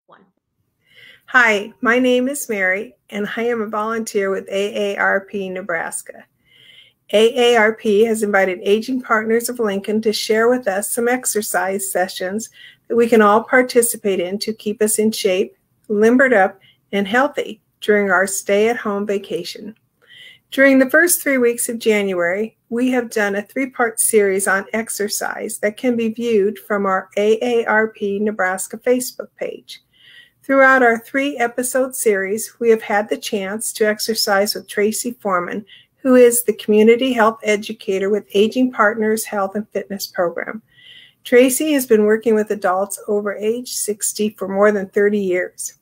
One. Hi, my name is Mary, and I am a volunteer with AARP Nebraska. AARP has invited Aging Partners of Lincoln to share with us some exercise sessions that we can all participate in to keep us in shape, limbered up, and healthy during our stay-at-home vacation. During the first 3 weeks of January, we have done a 3-part series on exercise that can be viewed from our AARP Nebraska Facebook page. Throughout our 3-episode series, we have had the chance to exercise with Tracie Foreman, who is the Community Health Educator with Aging Partners Health and Fitness Program. Tracie has been working with adults over age 60 for more than 30 years.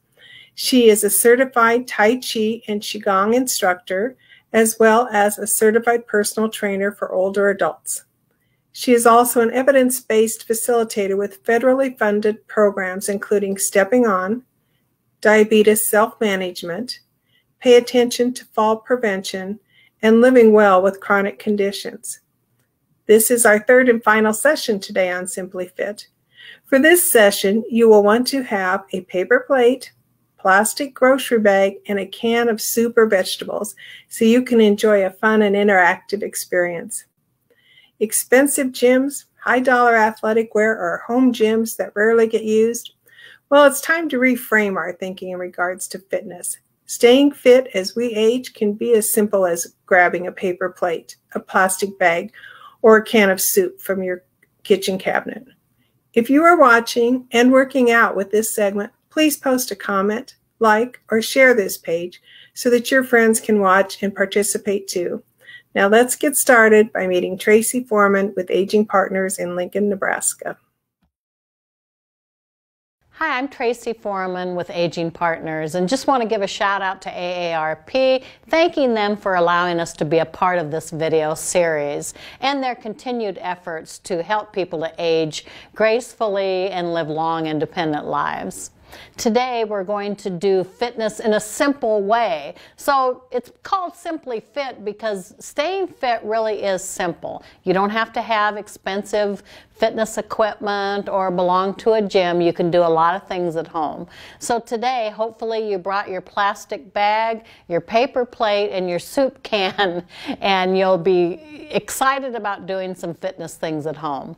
She is a certified Tai Chi and Qigong instructor, as well as a certified personal trainer for older adults. She is also an evidence-based facilitator with federally funded programs including Stepping On, Diabetes Self-Management, Pay Attention to Fall Prevention, and Living Well with Chronic Conditions. This is our 3rd and final session today on Simply Fit. For this session, you will want to have a paper plate, plastic grocery bag, and a can of soup or vegetables so you can enjoy a fun and interactive experience. Expensive gyms, high-dollar athletic wear, or home gyms that rarely get used? Well, it's time to reframe our thinking in regards to fitness. Staying fit as we age can be as simple as grabbing a paper plate, a plastic bag, or a can of soup from your kitchen cabinet. If you are watching and working out with this segment, please post a comment, like, or share this page so that your friends can watch and participate too. Now let's get started by meeting Tracie Foreman with Aging Partners in Lincoln, Nebraska. Hi, I'm Tracie Foreman with Aging Partners, and just want to give a shout out to AARP, thanking them for allowing us to be a part of this video series and their continued efforts to help people to age gracefully and live long, independent lives. Today we're going to do fitness in a simple way. So it's called Simply Fit because staying fit really is simple. You don't have to have expensive fitness equipment or belong to a gym. You can do a lot of things at home. So today, hopefully you brought your plastic bag, your paper plate, and your soup can, and you'll be excited about doing some fitness things at home.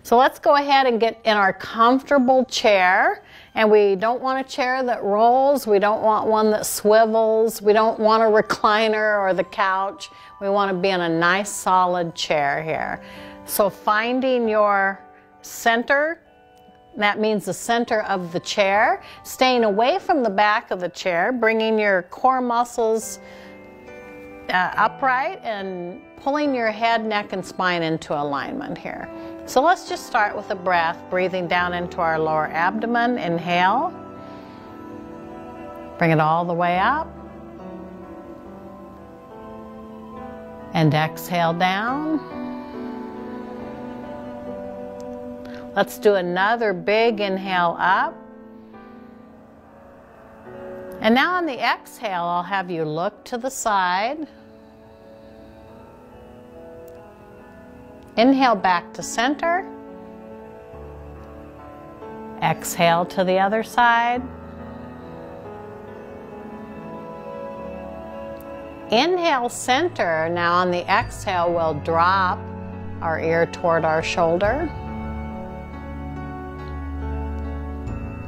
So let's go ahead and get in our comfortable chair. And we don't want a chair that rolls. We don't want one that swivels. We don't want a recliner or the couch. We want to be in a nice solid chair here. So finding your center, that means the center of the chair, staying away from the back of the chair, bringing your core muscles upright and pulling your head, neck, and spine into alignment here. So let's just start with a breath, breathing down into our lower abdomen. Inhale. Bring it all the way up. And exhale down. Let's do another big inhale up. And now on the exhale, I'll have you look to the side. Inhale back to center. Exhale to the other side. Inhale center. Now on the exhale, we'll drop our ear toward our shoulder.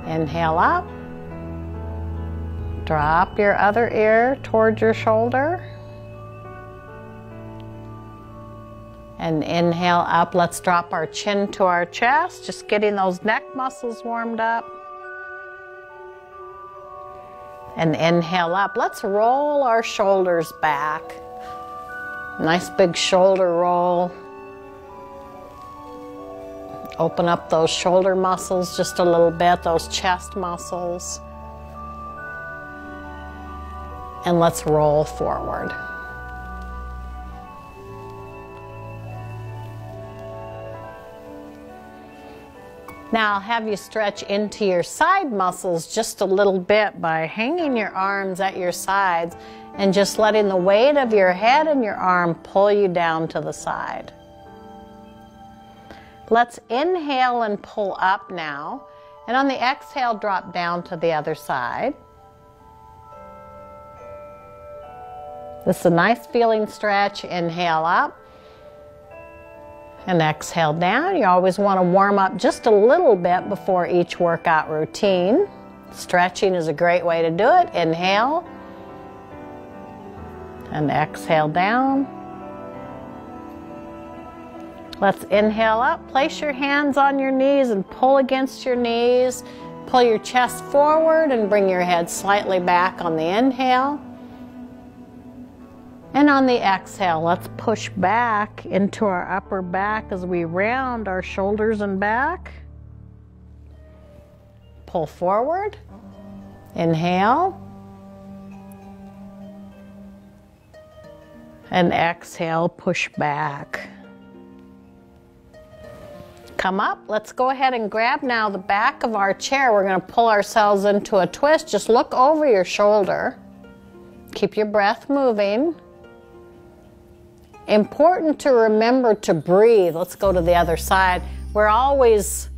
Inhale up. Drop your other ear toward your shoulder. And inhale up. Let's drop our chin to our chest, just getting those neck muscles warmed up. And inhale up. Let's roll our shoulders back. Nice big shoulder roll. Open up those shoulder muscles just a little bit, those chest muscles. And let's roll forward. Now I'll have you stretch into your side muscles just a little bit by hanging your arms at your sides and just letting the weight of your head and your arm pull you down to the side. Let's inhale and pull up now. And on the exhale, drop down to the other side. This is a nice feeling stretch. Inhale up and exhale down. You always want to warm up just a little bit before each workout routine. Stretching is a great way to do it. Inhale and exhale down. Let's inhale up. Place your hands on your knees and pull against your knees. Pull your chest forward and bring your head slightly back on the inhale. And on the exhale, let's push back into our upper back as we round our shoulders and back. Pull forward. Inhale. And exhale, push back. Come up. Let's go ahead and grab now the back of our chair. We're going to pull ourselves into a twist. Just look over your shoulder. Keep your breath moving. Important to remember to breathe. Let's go to the other side. We're always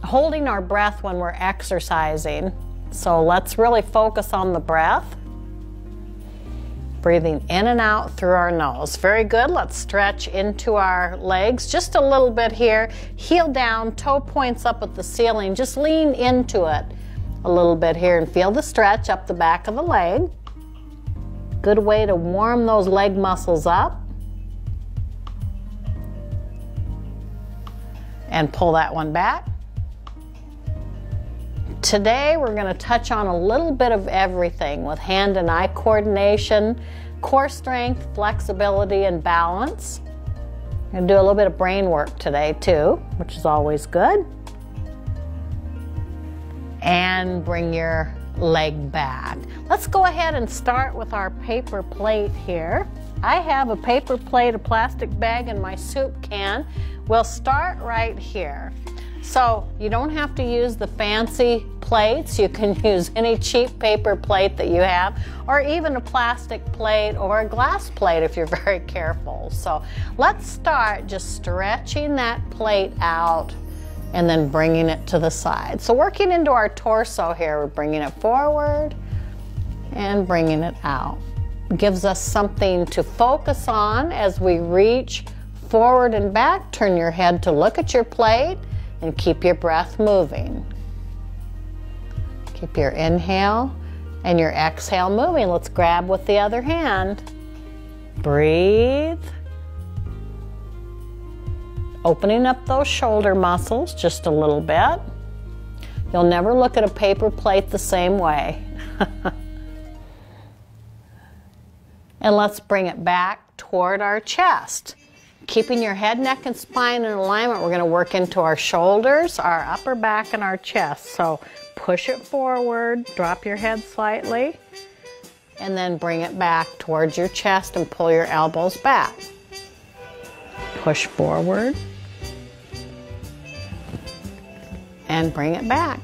holding our breath when we're exercising. So let's really focus on the breath. Breathing in and out through our nose. Very good. Let's stretch into our legs just a little bit here. Heel down, toe points up at the ceiling. Just lean into it a little bit here and feel the stretch up the back of the leg. Good way to warm those leg muscles up. And pull that one back. Today we're going to touch on a little bit of everything with hand and eye coordination, core strength, flexibility, and balance. I'm going to do a little bit of brain work today too, which is always good. And bring your leg back. Let's go ahead and start with our paper plate here. I have a paper plate, a plastic bag, and my soup can. We'll start right here. So you don't have to use the fancy plates. You can use any cheap paper plate that you have, or even a plastic plate or a glass plate if you're very careful. So let's start just stretching that plate out and then bringing it to the side. So working into our torso here, we're bringing it forward and bringing it out. Gives us something to focus on as we reach forward and back. Turn your head to look at your plate and keep your breath moving. Keep your inhale and your exhale moving. Let's grab with the other hand. Breathe. Opening up those shoulder muscles just a little bit. You'll never look at a paper plate the same way. And let's bring it back toward our chest. Keeping your head, neck, and spine in alignment, we're going to work into our shoulders, our upper back, and our chest. So push it forward, drop your head slightly, and then bring it back towards your chest and pull your elbows back. Push forward and bring it back.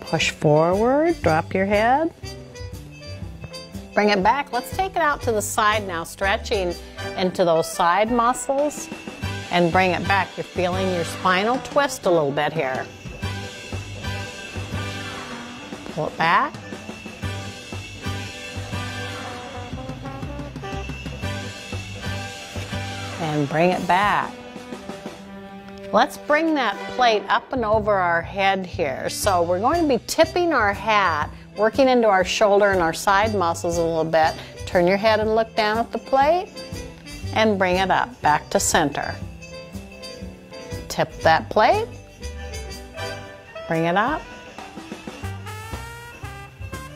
Push forward, drop your head. Bring it back. Let's take it out to the side now, stretching into those side muscles and bring it back. You're feeling your spinal twist a little bit here. Pull it back. And bring it back. Let's bring that plate up and over our head here. So we're going to be tipping our hat, working into our shoulder and our side muscles a little bit. Turn your head and look down at the plate and bring it up, back to center. Tip that plate, bring it up.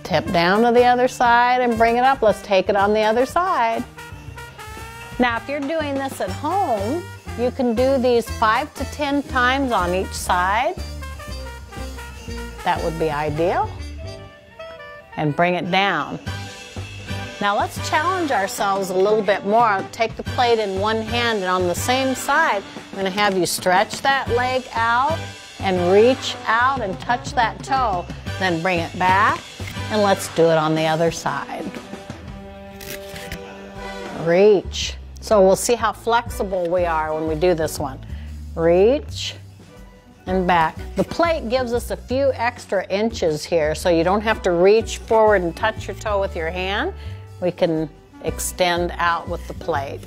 Tip down to the other side and bring it up. Let's take it on the other side. Now, if you're doing this at home, you can do these 5 to 10 times on each side. That would be ideal. And bring it down. Now let's challenge ourselves a little bit more. Take the plate in one hand, and on the same side, I'm going to have you stretch that leg out and reach out and touch that toe. Then bring it back, and let's do it on the other side. Reach. So we'll see how flexible we are when we do this one. Reach and back. The plate gives us a few extra inches here, so you don't have to reach forward and touch your toe with your hand. We can extend out with the plate.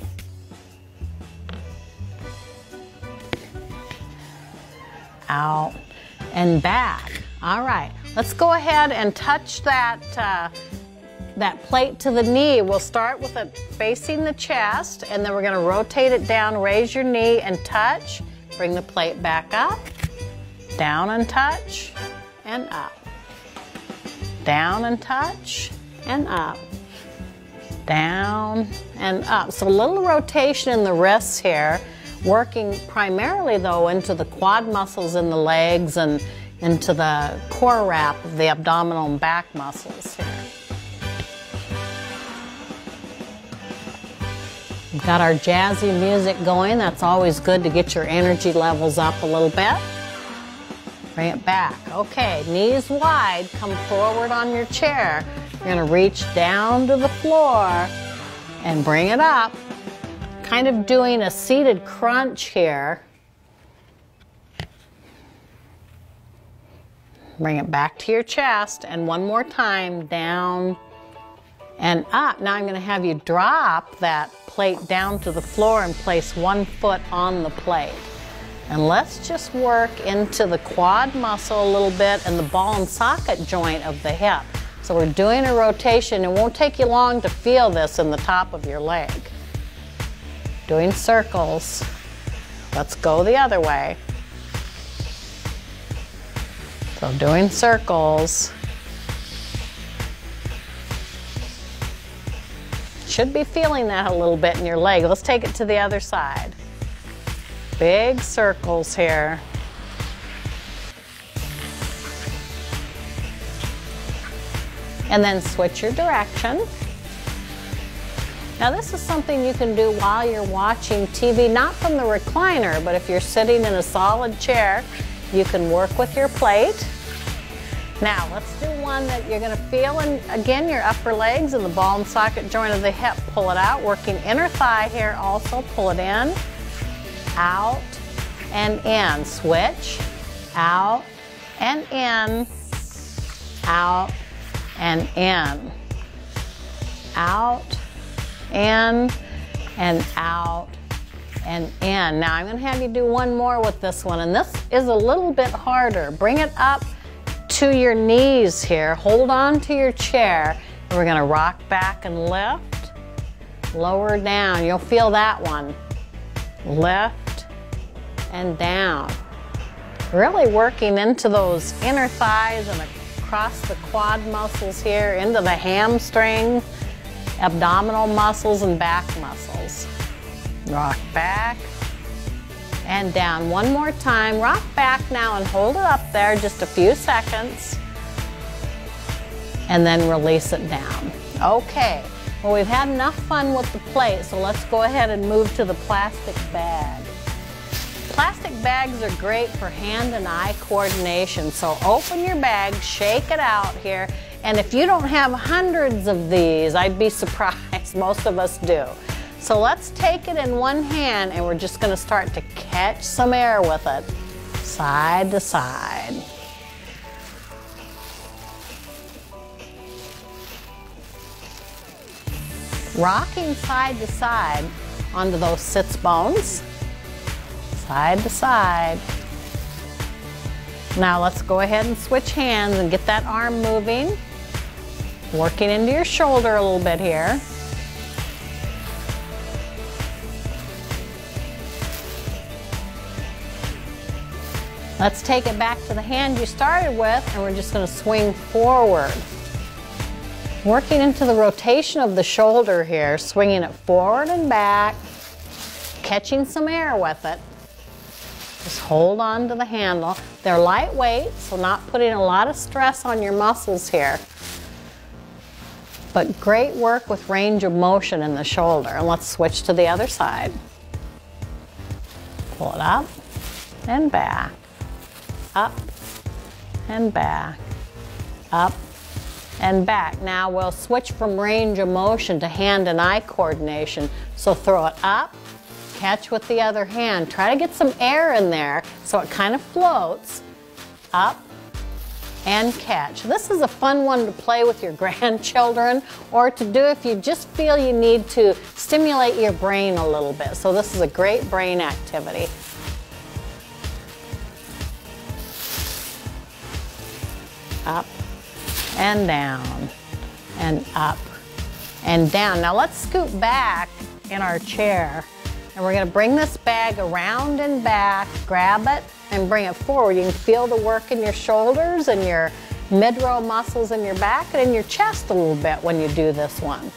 Out and back. All right, let's go ahead and touch that plate to the knee. We'll start with it facing the chest, and then we're going to rotate it down, raise your knee and touch. Bring the plate back up, down and touch, and up. Down and touch, and up. Down and up. So a little rotation in the wrists here, working primarily though into the quad muscles in the legs and into the core wrap of the abdominal and back muscles here. We've got our jazzy music going. That's always good to get your energy levels up a little bit. Bring it back. Okay, knees wide, come forward on your chair. You're gonna reach down to the floor and bring it up. Kind of doing a seated crunch here. Bring it back to your chest, and one more time, down and up. Now I'm going to have you drop that plate down to the floor and place one foot on the plate. And let's just work into the quad muscle a little bit and the ball and socket joint of the hip. So we're doing a rotation. It won't take you long to feel this in the top of your leg. Doing circles. Let's go the other way. So doing circles. Should be feeling that a little bit in your leg. Let's take it to the other side. Big circles here. And then switch your direction. Now this is something you can do while you're watching TV, not from the recliner, but if you're sitting in a solid chair, you can work with your plate. Now let's do one that you're going to feel in, again, your upper legs and the ball and socket joint of the hip. Pull it out, working inner thigh here also. Pull it in, out, and in. Switch, out, and in, out, and in. Out, in, and out, and in. Now I'm going to have you do one more with this one, and this is a little bit harder. Bring it up to your knees here. Hold on to your chair. And we're going to rock back and lift. Lower down. You'll feel that one. Lift and down. Really working into those inner thighs and across the quad muscles here, into the hamstring, abdominal muscles, and back muscles. Rock back and down. One more time. Rock back now and hold it up there just a few seconds. And then release it down. Okay, well, we've had enough fun with the plate, so let's go ahead and move to the plastic bag. Plastic bags are great for hand and eye coordination, so open your bag, shake it out here, and if you don't have hundreds of these, I'd be surprised. Most of us do. So let's take it in one hand and we're just going to start to catch some air with it, side to side. Rocking side to side onto those sits bones, side to side. Now let's go ahead and switch hands and get that arm moving, working into your shoulder a little bit here. Let's take it back to the hand you started with, and we're just going to swing forward. Working into the rotation of the shoulder here, swinging it forward and back, catching some air with it. Just hold on to the handle. They're lightweight, so not putting a lot of stress on your muscles here. But great work with range of motion in the shoulder. And let's switch to the other side. Pull it up and back. Up and back, up and back. Now we'll switch from range of motion to hand and eye coordination. So throw it up catch with the other hand. Try to get some air in there so it kind of floats. Up and catch. This is a fun one to play with your grandchildren or to do if you just feel you need to stimulate your brain a little bit. So this is a great brain activity. Up and down and up and down. Now let's scoot back in our chair and we're going to bring this bag around and back, grab it and bring it forward. You can feel the work in your shoulders and your mid-row muscles in your back and in your chest a little bit when you do this one.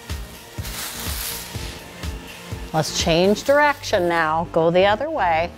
Let's change direction now. Go the other way.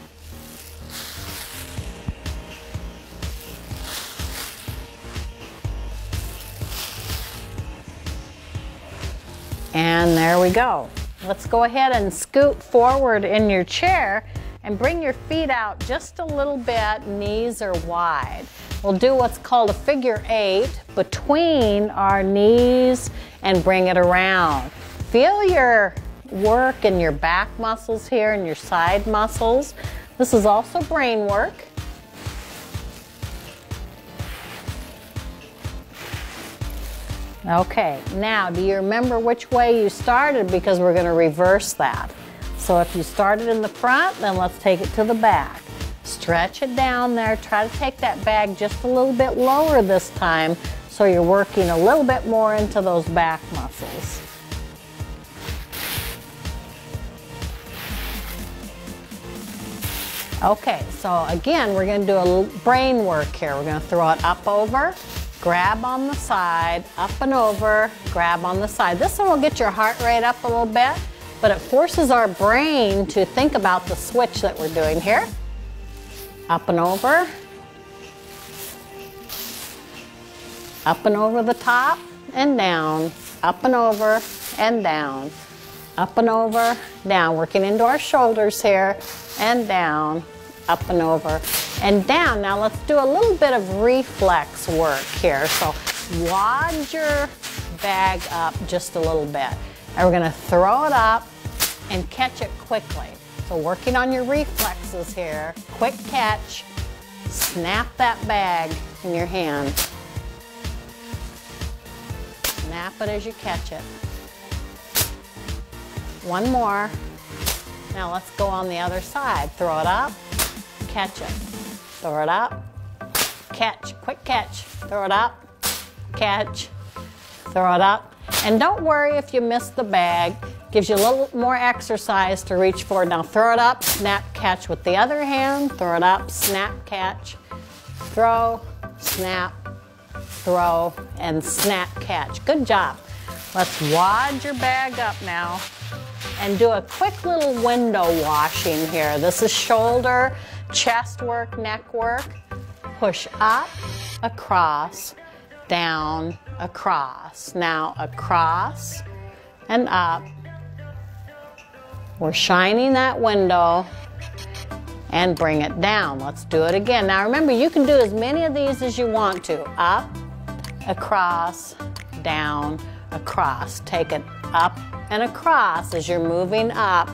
And there we go. Let's go ahead and scoot forward in your chair and bring your feet out just a little bit, knees are wide. We'll do what's called a figure 8 between our knees and bring it around. Feel your work in your back muscles here and your side muscles. This is also brain work. Okay, now do you remember which way you started? Because we're going to reverse that. So if you started in the front, then let's take it to the back. Stretch it down there. Try to take that bag just a little bit lower this time so you're working a little bit more into those back muscles. Okay, so again, we're going to do a little brain work here. We're going to throw it up over, grab on the side, up and over, grab on the side. This one will get your heart rate up a little bit, but it forces our brain to think about the switch that we're doing here. Up and over the top and down, up and over and down, up and over, down, working into our shoulders here, and down, up and over, and down. Now let's do a little bit of reflex work here. So wad your bag up just a little bit. And we're going to throw it up and catch it quickly. So working on your reflexes here, quick catch, snap that bag in your hand. Snap it as you catch it. One more. Now let's go on the other side. Throw it up, catch it. Throw it up, catch, quick catch. Throw it up, catch, throw it up. And don't worry if you miss the bag. Gives you a little more exercise to reach for. Now throw it up, snap, catch with the other hand. Throw it up, snap, catch, throw, snap, throw, and snap, catch. Good job. Let's wad your bag up now and do a quick little window washing here. This is shoulder, chest work, neck work. Push up, across, down, across. Now across and up. We're shining that window and bring it down. Let's do it again. Now remember, you can do as many of these as you want to. Up, across, down, across. Take it up and across as you're moving up.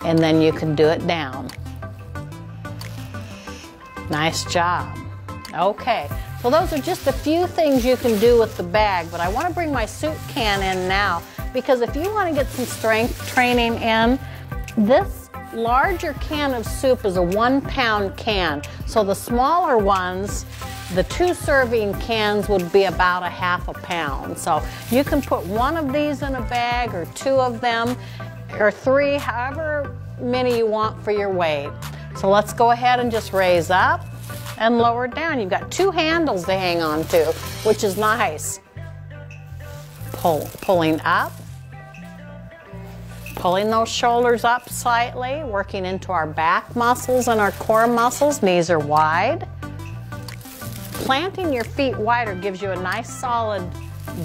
And then you can do it down. Nice job. Okay, so those are just a few things you can do with the bag, but I want to bring my soup can in now because if you want to get some strength training in, this larger can of soup is a 1 pound can. So the smaller ones, the 2 serving cans would be about a ½ pound. So you can put 1 of these in a bag or 2 of them or 3, however many you want for your weight. So let's go ahead and just raise up and lower down. You've got 2 handles to hang on to, which is nice. Pulling up, pulling those shoulders up slightly, working into our back muscles and our core muscles. Knees are wide. Planting your feet wider gives you a nice solid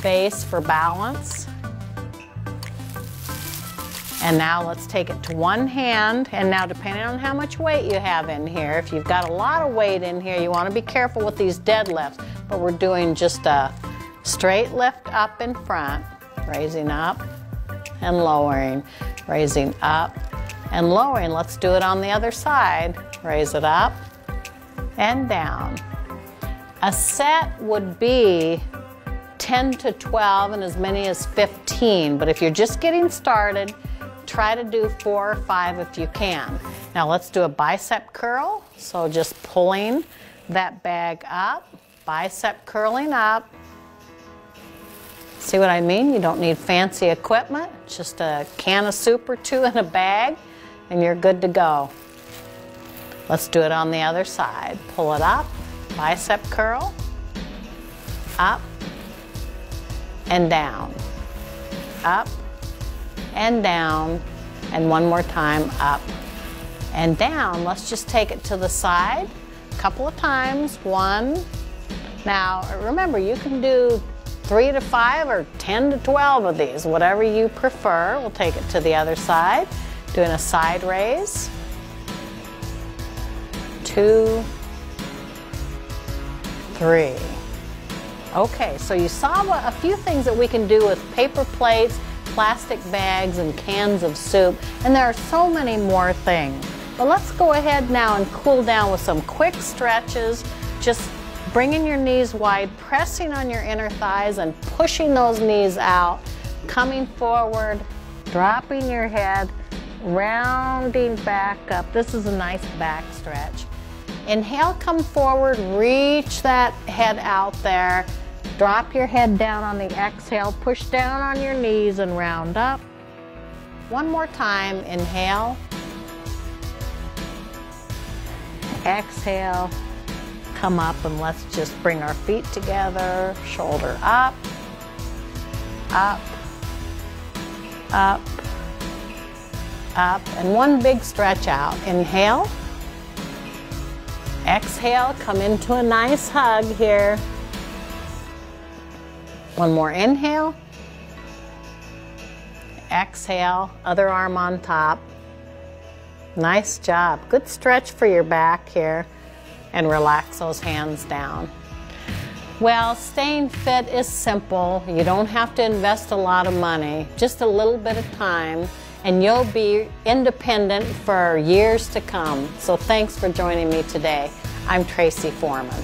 base for balance. And now let's take it to one hand. And now depending on how much weight you have in here, if you've got a lot of weight in here, you want to be careful with these deadlifts. But we're doing just a straight lift up in front, raising up and lowering. raising up and lowering. Let's do it on the other side. Raise it up and down. A set would be 10 to 12 and as many as 15, but if you're just getting started, try to do 4 or 5 if you can. Now let's do a bicep curl. So just pulling that bag up, bicep curling up. See what I mean? You don't need fancy equipment, just a can of soup or 2 in a bag, and you're good to go. Let's do it on the other side. Pull it up, bicep curl, up and down, up and down, and one more time, up and down. Let's just take it to the side a couple of times. 1. Now remember, you can do 3 to 5 or 10 to 12 of these, whatever you prefer. We'll take it to the other side, doing a side raise. 2, 3. Okay, so you saw a few things that we can do with paper plates, plastic bags, and cans of soup, and there are so many more things. But let's go ahead now and cool down with some quick stretches, just bringing your knees wide, pressing on your inner thighs and pushing those knees out, coming forward, dropping your head, rounding back up. This is a nice back stretch. Inhale, come forward, reach that head out there. Drop your head down on the exhale, push down on your knees and round up. One more time, inhale. Exhale, come up, and let's just bring our feet together, shoulder up, up, up, up, and one big stretch out. Inhale. Exhale, come into a nice hug here. One more inhale. Exhale, other arm on top. Nice job. Good stretch for your back here. And relax those hands down. Well, staying fit is simple. You don't have to invest a lot of money, just a little bit of time, and you'll be independent for years to come. So thanks for joining me today. I'm Tracie Foreman.